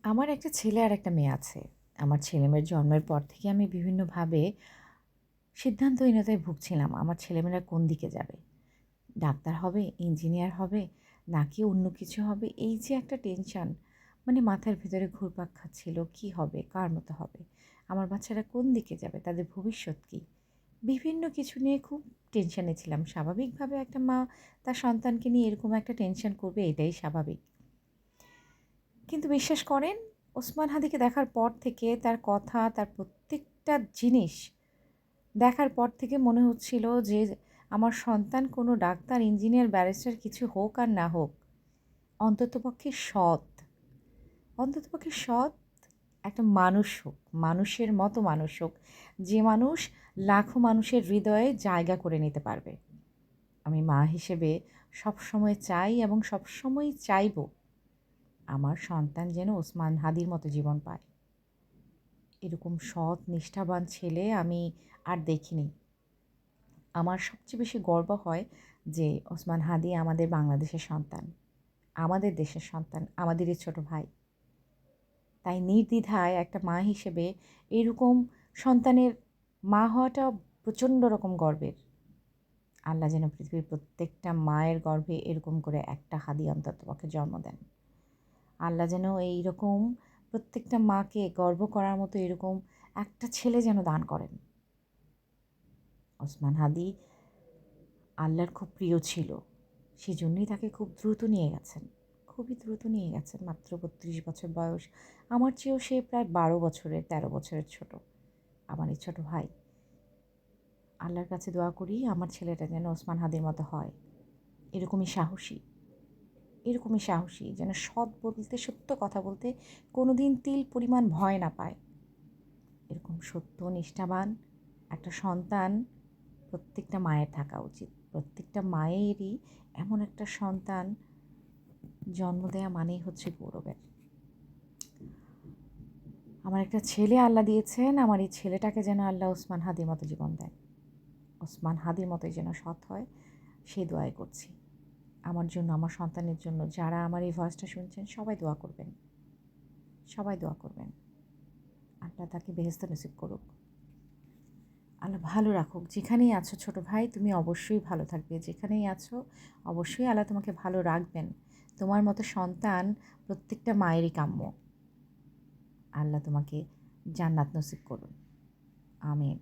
আমার একটা ছেলে আর একটা মেয়ে আছে। আমার ছেলেমেয়ের জন্মের পর থেকে আমি বিভিন্নভাবে সিদ্ধান্তহীনতায় ভুগছিলাম। আমার ছেলেমেয়েরা কোন দিকে যাবে? ডাক্তার হবে, ইঞ্জিনিয়ার হবে, নাকি অন্য কিছু হবে? এই যে একটা টেনশন, মানে মাথার ভেতরে ঘুরপাক খাচ্ছিল, কী হবে? কার মতো হবে? আমার বাচ্চারা কোন দিকে যাবে? তাদের ভবিষ্যৎ কী? বিভিন্ন কিছু নিয়ে খুব টেনশনে ছিলাম। স্বাভাবিকভাবে একটা মা তার সন্তানকে নিয়ে এরকম একটা টেনশন করবে, এটাই স্বাভাবিক। কিন্তু বিশ্বাস করেন, ওসমান হাদিকে দেখার পর থেকে তার কথা, তার প্রত্যেকটা জিনিস দেখার পর থেকে মনে হচ্ছিল যে আমার সন্তান কোনো ডাক্তার, ইঞ্জিনিয়ার, ব্যারিস্টার কিছু হোক আর না হোক, অন্ততপক্ষে সৎ, অন্ততপক্ষে সৎ একটা মানুষ হোক, মানুষের মতো মানুষ হোক, যে মানুষ লাখো মানুষের হৃদয়ে জায়গা করে নিতে পারবে। আমি মা হিসেবে সবসময় চাই এবং সবসময়ই চাইব আমার সন্তান যেন ওসমান হাদির মতো জীবন পায়। এরকম সৎ নিষ্ঠাবান ছেলে আমি আর দেখিনি। আমার সবচেয়ে বেশি গর্ব হয় যে ওসমান হাদি আমাদের বাংলাদেশের সন্তান, আমাদের দেশের সন্তান, আমাদেরই ছোট ভাই। তাই নির্দ্বিধায় একটা মা হিসেবে এরকম সন্তানের মা হওয়াটা প্রচণ্ড রকম গর্বের। আল্লাহ যেন পৃথিবীর প্রত্যেকটা মায়ের গর্ভে এরকম করে একটা হাদি অন্ততপক্ষে জন্ম দেন। আল্লাহ যেন এইরকম প্রত্যেকটা মাকে গর্ব করার মতো এরকম একটা ছেলে যেন দান করেন। ওসমান হাদি আল্লাহর খুব প্রিয় ছিল, সেজন্যই তাকে খুব দ্রুত নিয়ে গেছেন, খুবই দ্রুত নিয়ে গেছেন। মাত্র ৩২ বছর বয়স। আমার চেয়েও সে প্রায় ১২ বছরের, ১৩ বছরের ছোট, আমার এই ছোট ভাই। আল্লাহর কাছে দোয়া করি আমার ছেলেটা যেন ওসমান হাদির মতো হয়, এরকমই সাহসী, এরকমই সাহসী, যেন সৎ বলতে, সত্য কথা বলতে কোনো দিন তিল পরিমাণ ভয় না পায়। এরকম সত্য নিষ্ঠাবান একটা সন্তান প্রত্যেকটা মায়ের থাকা উচিত। প্রত্যেকটা মায়েরই এমন একটা সন্তান জন্ম দেয়া মানেই হচ্ছে গৌরবের। আমার একটা ছেলে আল্লাহ দিয়েছেন, আমার এই ছেলেটাকে যেন আল্লাহ ওসমান হাদির মতো জীবন দেয়, ওসমান হাদির মতোই যেন সৎ হয়, সেই দোয়াই করছি। আমার জন্য, আমার সন্তানের জন্য যারা আমার এই ভয়েসটা শুনছেন সবাই দোয়া করবেন, সবাই দোয়া করবেন। আল্লাহ তাকে বেহেশত নসিব করুক, আল্লাহ ভালো রাখুক। যেখানেই আছো ছোট ভাই, তুমি অবশ্যই ভালো থাকবে। যেখানেই আছো অবশ্যই আল্লাহ তোমাকে ভালো রাখবেন। তোমার মতো সন্তান প্রত্যেকটা মায়েরই কাম্য। আল্লাহ তোমাকে জান্নাত নসিব করুন। আমিন।